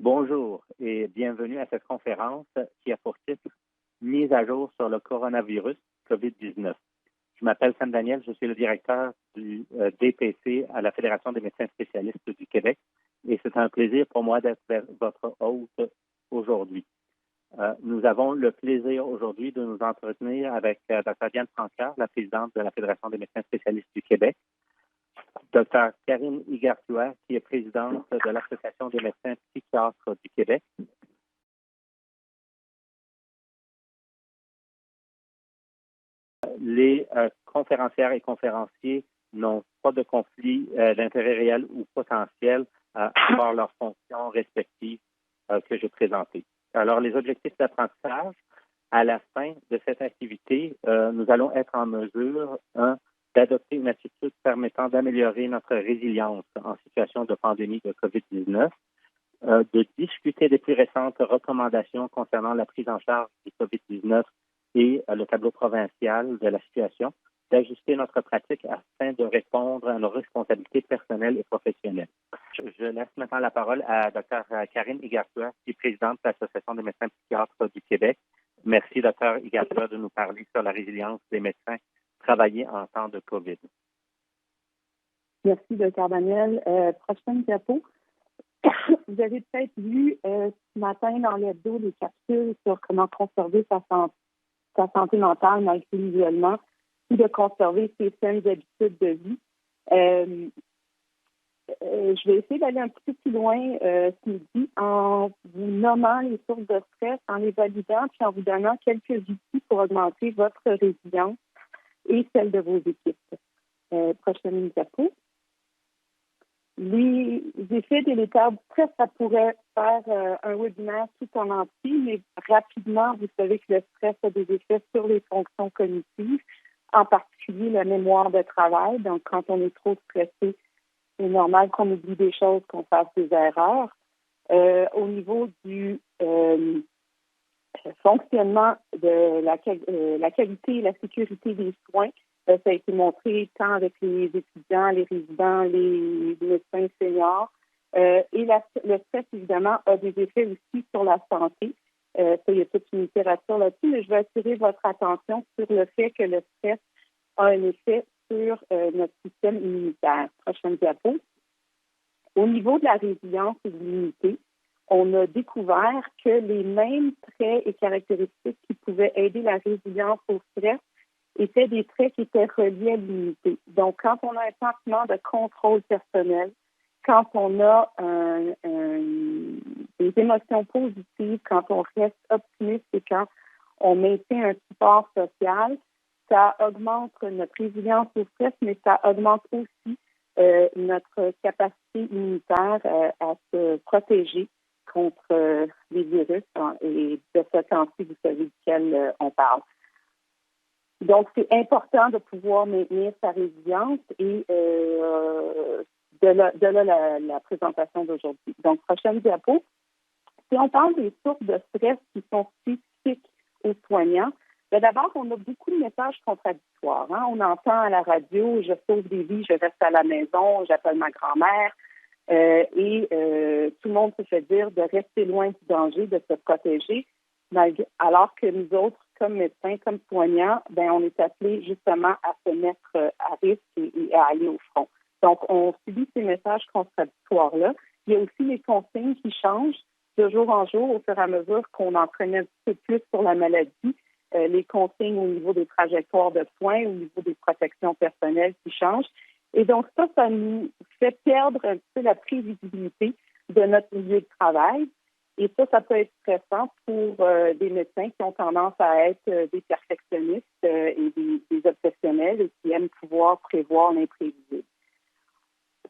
Bonjour et bienvenue à cette conférence qui a pour titre Mise à jour sur le coronavirus COVID-19. Je m'appelle Sam Daniel, je suis le directeur du DPC à la Fédération des médecins spécialistes du Québec et c'est un plaisir pour moi d'être votre hôte aujourd'hui. Nous avons le plaisir aujourd'hui de nous entretenir avec Dr. Diane Francaire, la présidente de la Fédération des médecins spécialistes du Québec, Dr. Karine Igartua, qui est présidente de l'Association des médecins psychiatres du Québec. Les conférencières et conférenciers n'ont pas de conflit d'intérêt réel ou potentiel par leurs fonctions respectives que j'ai présentées. Alors, les objectifs d'apprentissage, à la fin de cette activité, nous allons être en mesure, d'adopter une attitude permettant d'améliorer notre résilience en situation de pandémie de COVID-19, de discuter des plus récentes recommandations concernant la prise en charge du COVID-19 et le tableau provincial de la situation, d'ajuster notre pratique afin de répondre à nos responsabilités personnelles et professionnelles. Je laisse maintenant la parole à Dr. Karine Igartua, qui est présidente de l'Association des médecins psychiatres du Québec. Merci, Dr. Igartua, de nous parler sur la résilience des médecins travailler en temps de COVID. Merci, Dr. Daniel. Prochaine diapo. Vous avez peut-être vu ce matin dans l'hebdo des capsules sur comment conserver sa santé mentale malgré l'isolement ou de conserver ses saines habitudes de vie. Je vais essayer d'aller un petit peu plus loin ce midi en vous nommant les sources de stress, en les validant puis en vous donnant quelques outils pour augmenter votre résilience et celle de vos équipes. Prochaine diapo. Les effets délétères du stress, ça pourrait faire un webinaire tout en entier, mais rapidement, vous savez que le stress a des effets sur les fonctions cognitives, en particulier la mémoire de travail. Donc, quand on est trop stressé, c'est normal qu'on oublie des choses, qu'on fasse des erreurs. Au niveau du fonctionnement de la qualité et la sécurité des soins, ça a été montré tant avec les étudiants, les résidents, les médecins seniors. Et le stress, évidemment, a des effets aussi sur la santé. Ça, il y a toute une littérature là-dessus, mais je vais attirer votre attention sur le fait que le stress a un effet sur notre système immunitaire. Prochaine diapo. Au niveau de la résilience et de l'immunité, on a découvert que les mêmes traits et caractéristiques qui pouvaient aider la résilience au stress étaient des traits qui étaient reliés à l'immunité. Donc, quand on a un sentiment de contrôle personnel, quand on a des émotions positives, quand on reste optimiste et quand on maintient un support social, ça augmente notre résilience au stress, mais ça augmente aussi notre capacité immunitaire à se protéger contre les virus et de ce temps-ci, vous savez duquel on parle. Donc, c'est important de pouvoir maintenir sa résilience et de là la présentation d'aujourd'hui. Donc, prochaine diapo. Si on parle des sources de stress qui sont spécifiques aux soignants, d'abord, on a beaucoup de messages contradictoires. On entend à la radio « je sauve des vies, je reste à la maison, j'appelle ma grand-mère ». Et tout le monde se fait dire de rester loin du danger, de se protéger, alors que nous autres, comme médecins, comme soignants, on est appelés justement à se mettre à risque et à aller au front. Donc, on subit ces messages contradictoires-là. Il y a aussi les consignes qui changent de jour en jour au fur et à mesure qu'on en connaît un petit peu plus sur la maladie. Les consignes au niveau des trajectoires de soins, au niveau des protections personnelles qui changent. Et donc, ça nous fait perdre un petit peu la prévisibilité de notre milieu de travail. Et ça peut être stressant pour des médecins qui ont tendance à être des perfectionnistes et des obsessionnels et qui aiment pouvoir prévoir l'imprévisible.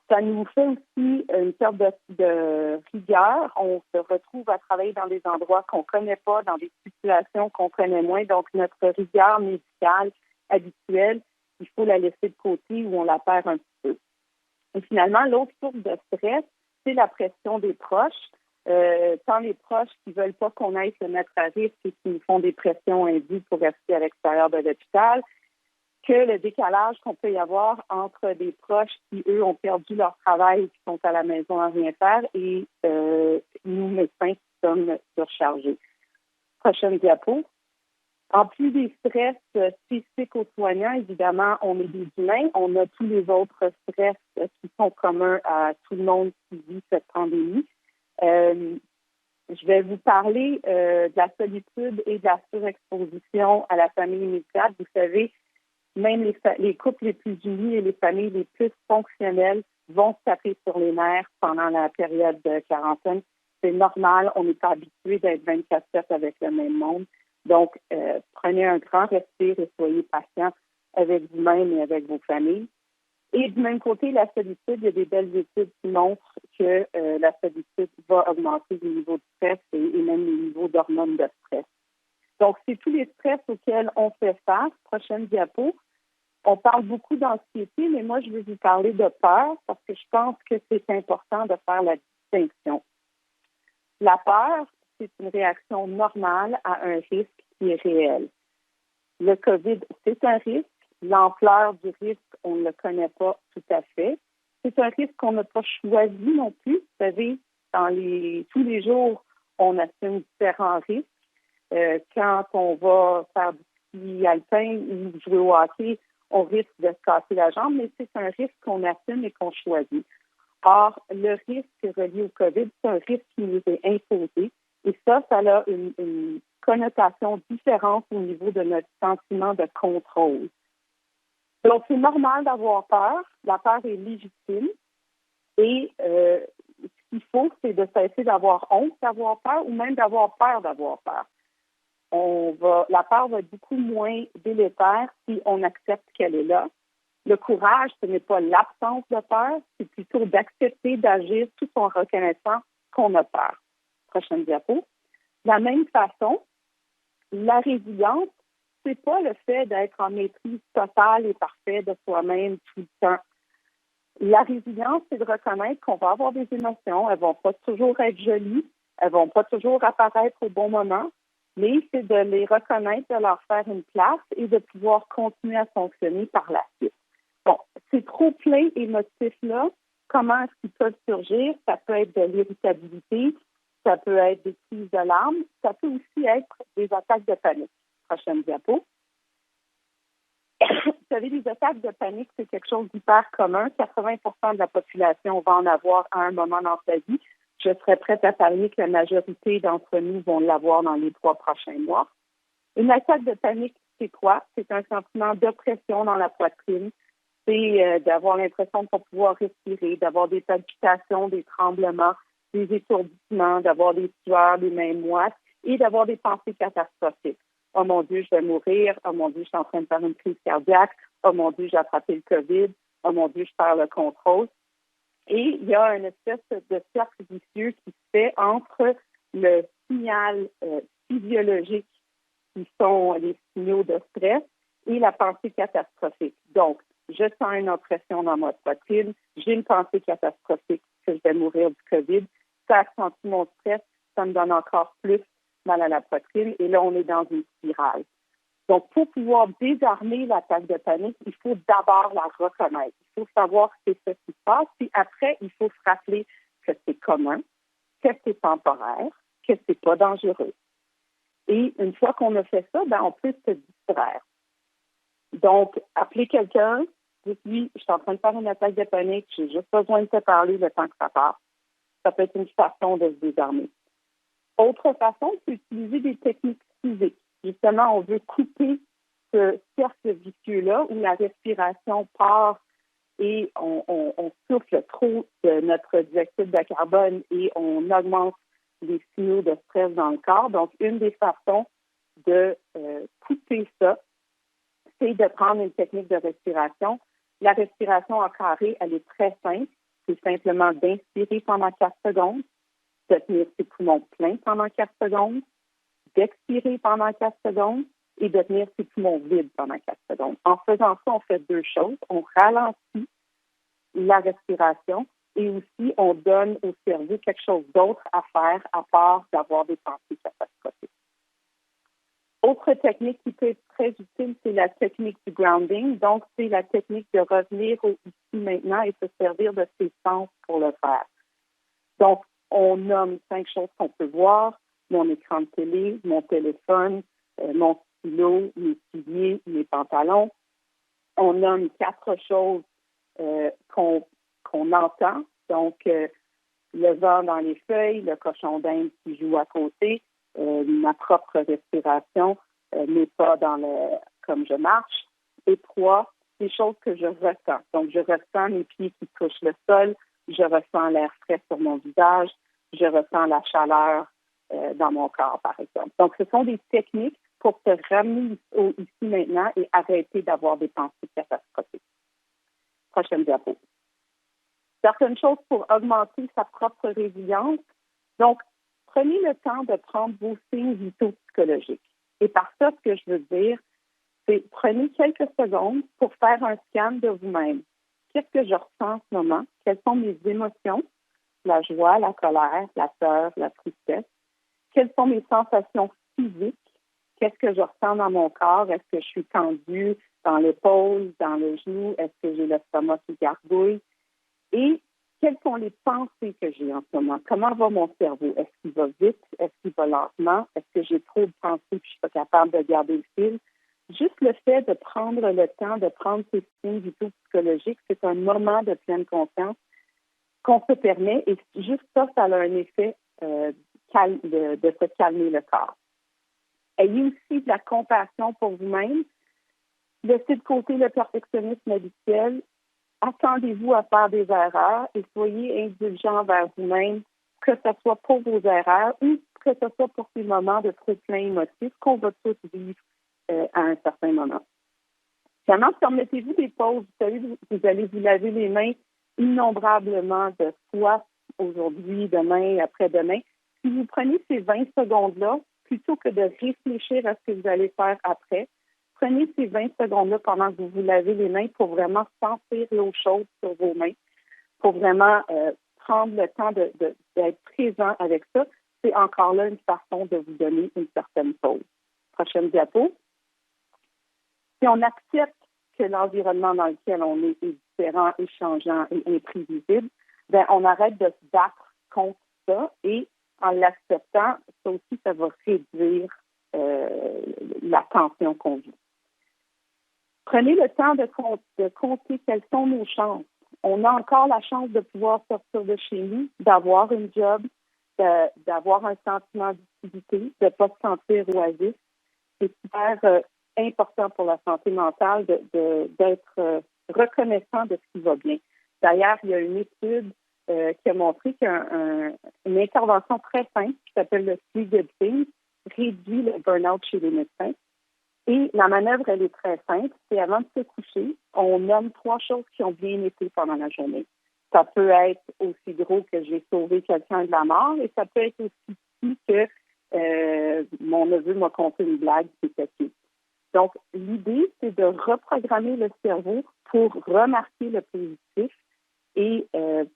Ça nous fait aussi une sorte de rigueur. On se retrouve à travailler dans des endroits qu'on ne connaît pas, dans des situations qu'on connaît moins. Donc, notre rigueur médicale habituelle, il faut la laisser de côté ou on la perd un petit peu. Et finalement, l'autre source de stress, c'est la pression des proches. Tant les proches qui ne veulent pas qu'on aille se mettre à risque et qui nous font des pressions indues pour rester à l'extérieur de l'hôpital, que le décalage qu'on peut y avoir entre des proches qui, eux, ont perdu leur travail et qui sont à la maison à rien faire et nous médecins qui sommes surchargés. Prochaine diapo. En plus des stress spécifiques aux soignants, évidemment, on est des humains. On a tous les autres stress qui sont communs à tout le monde qui vit cette pandémie. Je vais vous parler de la solitude et de la surexposition à la famille immédiate. Vous savez, même les couples les plus unis et les familles les plus fonctionnelles vont se taper sur les nerfs pendant la période de quarantaine. C'est normal, on n'est pas habitué d'être 24/7 avec le même monde. Donc, prenez un grand respire et soyez patient avec vous-même et avec vos familles. Et du même côté, la solitude, il y a des belles études qui montrent que la solitude va augmenter les niveaux de stress et même les niveaux d'hormones de stress. Donc, c'est tous les stress auxquels on fait face. Prochaine diapo. On parle beaucoup d'anxiété, mais moi, je vais vous parler de peur parce que je pense que c'est important de faire la distinction. La peur, c'est une réaction normale à un risque qui est réel. Le COVID, c'est un risque. L'ampleur du risque, on ne le connaît pas tout à fait. C'est un risque qu'on n'a pas choisi non plus. Vous savez, tous les jours, on assume différents risques. Quand on va faire du ski alpin ou jouer au hockey, on risque de se casser la jambe, mais c'est un risque qu'on assume et qu'on choisit. Or, le risque relié au COVID, c'est un risque qui nous est imposé. Et ça a une connotation différente au niveau de notre sentiment de contrôle. Donc, c'est normal d'avoir peur. La peur est légitime. Et ce qu'il faut, c'est de cesser d'avoir honte d'avoir peur ou même d'avoir peur d'avoir peur. La peur va être beaucoup moins délétère si on accepte qu'elle est là. Le courage, ce n'est pas l'absence de peur, c'est plutôt d'accepter d'agir tout en reconnaissant qu'on a peur. Prochaine diapo. De la même façon, la résilience, c'est pas le fait d'être en maîtrise totale et parfaite de soi-même tout le temps. La résilience, c'est de reconnaître qu'on va avoir des émotions, elles vont pas toujours être jolies, elles vont pas toujours apparaître au bon moment, mais c'est de les reconnaître, de leur faire une place et de pouvoir continuer à fonctionner par la suite. Bon, ces trop-pleins émotifs-là, comment est-ce qu'ils peuvent surgir? Ça peut être de l'irritabilité, ça peut être des crises de larmes, ça peut aussi être des attaques de panique. Prochaine diapo. Vous savez, les attaques de panique, c'est quelque chose d'hyper commun. 80% de la population va en avoir à un moment dans sa vie. Je serais prête à parier que la majorité d'entre nous vont l'avoir dans les 3 prochains mois. Une attaque de panique, c'est quoi? C'est un sentiment d'oppression dans la poitrine. C'est d'avoir l'impression de ne pas pouvoir respirer, d'avoir des palpitations, des tremblements, des étourdissements, d'avoir des sueurs, des mains moites et d'avoir des pensées catastrophiques. Oh mon Dieu, je vais mourir. Oh mon Dieu, je suis en train de faire une crise cardiaque. Oh mon Dieu, j'ai attrapé le COVID. Oh mon Dieu, je perds le contrôle. Et il y a une espèce de cercle vicieux qui se fait entre le signal physiologique qui sont les signaux de stress et la pensée catastrophique. Donc, je sens une oppression dans ma poitrine, j'ai une pensée catastrophique que je vais mourir du COVID, ça accentue mon stress, ça me donne encore plus mal à la poitrine et là, on est dans une spirale. Donc, pour pouvoir désarmer l'attaque de panique, il faut d'abord la reconnaître. Il faut savoir que c'est ce qui se passe, puis après, il faut se rappeler que c'est commun, que c'est temporaire, que c'est pas dangereux. Et une fois qu'on a fait ça, on peut se distraire. Donc, appeler quelqu'un, dites-lui, je suis en train de faire une attaque de panique, j'ai juste besoin de te parler le temps que ça passe. Ça peut être une façon de se désarmer. Autre façon, c'est d'utiliser des techniques physiques. Justement, on veut couper ce cercle vicieux-là où la respiration part et on souffle trop de notre dioxyde de carbone et on augmente les signaux de stress dans le corps. Donc, une des façons de couper ça, c'est de prendre une technique de respiration. La respiration en carré, elle est très simple. C'est simplement d'inspirer pendant 4 secondes, de tenir ses poumons pleins pendant 4 secondes, d'expirer pendant 4 secondes et de tenir ses poumons vides pendant 4 secondes. En faisant ça, on fait 2 choses. On ralentit la respiration et aussi on donne au cerveau quelque chose d'autre à faire à part d'avoir des pensées catastrophiques. Autre technique qui peut être très utile, c'est la technique du grounding. Donc, c'est la technique de revenir au ici maintenant et se servir de ses sens pour le faire. Donc, on nomme 5 choses qu'on peut voir, mon écran de télé, mon téléphone, mon stylo, mes souliers, mes pantalons. On nomme 4 choses qu'on entend, donc le vent dans les feuilles, le cochon d'Inde qui joue à côté, ma propre respiration, mes pas comme je marche. Et 3, des choses que je ressens. Donc, je ressens mes pieds qui touchent le sol, je ressens l'air frais sur mon visage, je ressens la chaleur dans mon corps, par exemple. Donc, ce sont des techniques pour se ramener ici maintenant et arrêter d'avoir des pensées catastrophiques. Prochaine diapo. Certaines choses pour augmenter sa propre résilience. Donc, prenez le temps de prendre vos signes vitaux psychologiques. Et par ça, ce que je veux dire, c'est prenez quelques secondes pour faire un scan de vous-même. Qu'est-ce que je ressens en ce moment? Quelles sont mes émotions? La joie, la colère, la peur, la tristesse. Quelles sont mes sensations physiques? Qu'est-ce que je ressens dans mon corps? Est-ce que je suis tendue dans l'épaule, dans le genou? Est-ce que j'ai l'estomac qui gargouille? Et quelles sont les pensées que j'ai en ce moment? Comment va mon cerveau? Est-ce qu'il va vite? Est-ce qu'il va lentement? Est-ce que j'ai trop de pensées et je ne suis pas capable de garder le fil? Juste le fait de prendre le temps de prendre ces signes vitaux psychologiques, c'est un moment de pleine conscience qu'on se permet et juste ça a un effet de se calmer le corps. Ayez aussi de la compassion pour vous-même. Laissez de côté le perfectionnisme habituel. Attendez-vous à faire des erreurs et soyez indulgents vers vous-même, que ce soit pour vos erreurs ou que ce soit pour ces moments de trop plein émotif qu'on va tous vivre à un certain moment. Finalement, permettez-vous des pauses. Vous savez, vous allez vous laver les mains innombrablement de fois aujourd'hui, demain, après-demain. Si vous prenez ces 20 secondes-là, plutôt que de réfléchir à ce que vous allez faire après, prenez ces 20 secondes-là pendant que vous vous lavez les mains pour vraiment sentir l'eau chaude sur vos mains, pour vraiment prendre le temps d'être présent avec ça. C'est encore là une façon de vous donner une certaine pause. Prochaine diapo. Si on accepte que l'environnement dans lequel on est différent, est changeant et imprévisible, bien, on arrête de se battre contre ça et en l'acceptant, ça aussi, ça va réduire la tension qu'on vit. Prenez le temps de compter quelles sont nos chances. On a encore la chance de pouvoir sortir de chez nous, d'avoir une job, d'avoir un sentiment d'utilité, de ne pas se sentir oisif. C'est super important pour la santé mentale d'être reconnaissant de ce qui va bien. D'ailleurs, il y a une étude qui a montré qu'une intervention très simple qui s'appelle le Three Good Things réduit le burn-out chez les médecins. Et la manœuvre, elle est très simple. C'est avant de se coucher, on nomme 3 choses qui ont bien été pendant la journée. Ça peut être aussi gros que j'ai sauvé quelqu'un de la mort et ça peut être aussi petit que mon neveu m'a conté une blague qui était cute. Donc, l'idée, c'est de reprogrammer le cerveau pour remarquer le positif et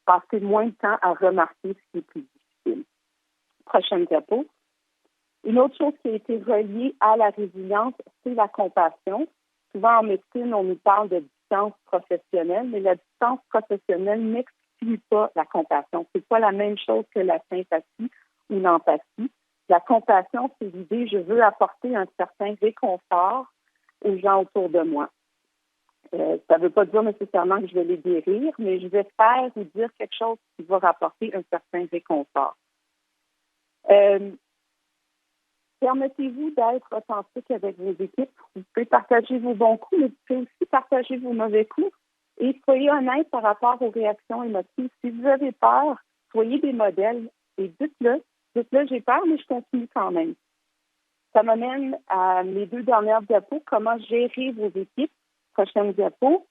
passer moins de temps à remarquer ce qui est plus difficile. Prochaine diapo. Une autre chose qui a été reliée à la résilience, c'est la compassion. Souvent en médecine, on nous parle de distance professionnelle, mais la distance professionnelle n'exclut pas la compassion. C'est pas la même chose que la sympathie ou l'empathie. La compassion, c'est l'idée, je veux apporter un certain réconfort aux gens autour de moi. Ça ne veut pas dire nécessairement que je vais les guérir, mais je vais faire ou dire quelque chose qui va rapporter un certain réconfort. Permettez-vous d'être authentique avec vos équipes. Vous pouvez partager vos bons coups, mais vous pouvez aussi partager vos mauvais coups. Et soyez honnête par rapport aux réactions émotives. Si vous avez peur, soyez des modèles et dites-le. Dites-le, j'ai peur, mais je continue quand même. Ça m'amène à mes 2 dernières diapos. Comment gérer vos équipes? Prochaine diapo.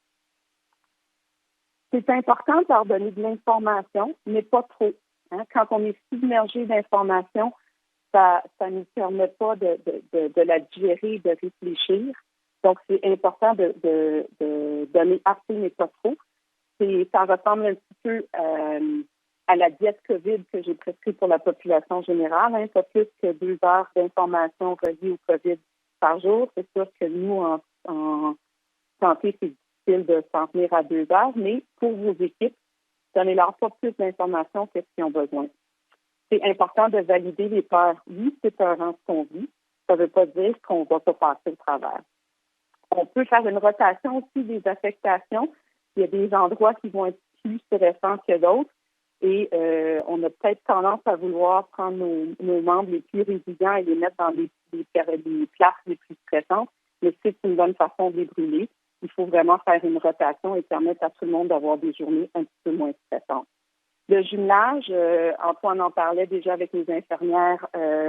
C'est important de leur donner de l'information, mais pas trop. Quand on est submergé d'informations, ça ne nous permet pas de la digérer, de réfléchir. Donc, c'est important de donner assez, mais pas trop. Ça ressemble un petit peu à la diète COVID que j'ai prescrite pour la population générale. Pas plus que 2 heures d'information reliées au COVID par jour. C'est sûr que nous, en santé, c'est difficile de s'en tenir à 2 heures, mais pour vos équipes, donnez-leur pas plus d'informations que ce qu'ils ont besoin. c'est important de valider les peurs. Oui, c'est peurant ce qu'on vit. Ça ne veut pas dire qu'on ne va pas passer au travers. On peut faire une rotation aussi des affectations. Il y a des endroits qui vont être plus stressants que d'autres. Et on a peut-être tendance à vouloir prendre nos membres les plus résilients et les mettre dans des places les plus stressantes. Mais c'est une bonne façon de les brûler. Il faut vraiment faire une rotation et permettre à tout le monde d'avoir des journées un petit peu moins stressantes. Le jumelage, Antoine en parlait déjà avec les infirmières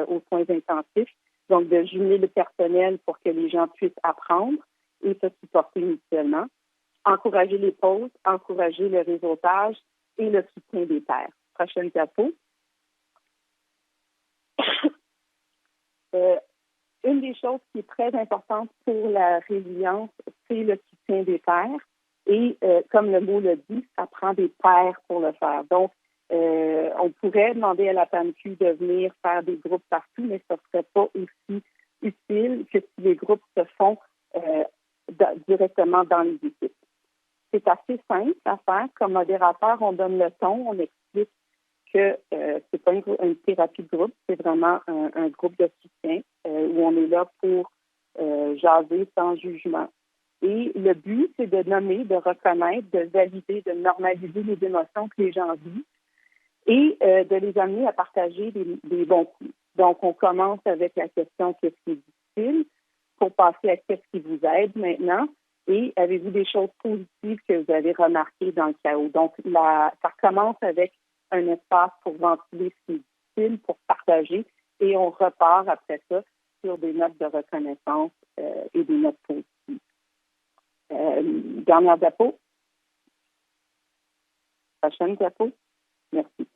aux soins intensifs. Donc, de jumeler le personnel pour que les gens puissent apprendre et se supporter mutuellement. Encourager les pauses, encourager le réseautage et le soutien des pairs. Prochaine diapo. Une des choses qui est très importante pour la résilience, c'est le soutien des pairs. Et comme le mot le dit, ça prend des pairs pour le faire. Donc, on pourrait demander à la PAMQ de venir faire des groupes partout, mais ce ne serait pas aussi utile que si les groupes se font directement dans les équipes. C'est assez simple à faire. Comme modérateur, on donne le ton, on explique que c'est pas une thérapie de groupe, c'est vraiment un groupe de soutien où on est là pour jaser sans jugement. Et le but, c'est de nommer, de reconnaître, de valider, de normaliser les émotions que les gens vivent et de les amener à partager des bons coups. Donc, on commence avec la question « Qu'est-ce qui est difficile ?» pour passer à « Qu'est-ce qui vous aide maintenant ?» et avez-vous des choses positives que vous avez remarquées dans le chaos? Donc, ça commence avec un espace pour ventiler ce qui est difficile, pour partager, et on repart après ça sur des notes de reconnaissance et des notes positives. Dernière diapo. Prochaine diapo. Merci.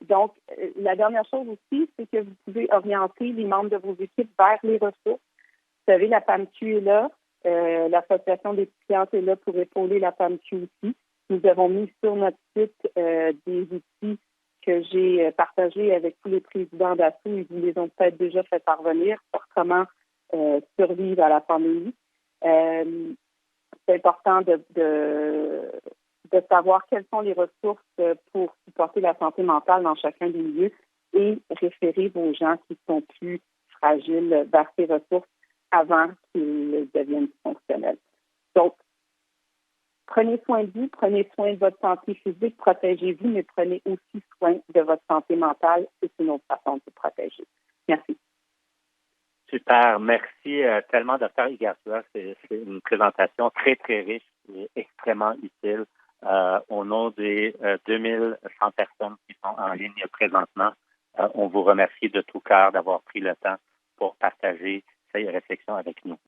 Donc, la dernière chose aussi, c'est que vous pouvez orienter les membres de vos équipes vers les ressources. Vous savez, la PAMQ est là. L'Association des clientes est là pour épauler la PAMQ aussi. Nous avons mis sur notre site des outils que j'ai partagés avec tous les présidents d'ASSO. Ils vous les ont peut-être déjà fait parvenir sur comment survivre à la pandémie. C'est important de savoir quelles sont les ressources pour supporter la santé mentale dans chacun des lieux et référer vos gens qui sont plus fragiles vers ces ressources avant qu'ils deviennent fonctionnels. Donc, prenez soin de vous, prenez soin de votre santé physique, protégez-vous, mais prenez aussi soin de votre santé mentale. C'est une autre façon de vous protéger. Merci. Super. Merci tellement, Dr. Igasua. C'est une présentation très, très riche et extrêmement utile. Au nom des 2100 personnes qui sont en ligne présentement, on vous remercie de tout cœur d'avoir pris le temps pour partager ces réflexions avec nous.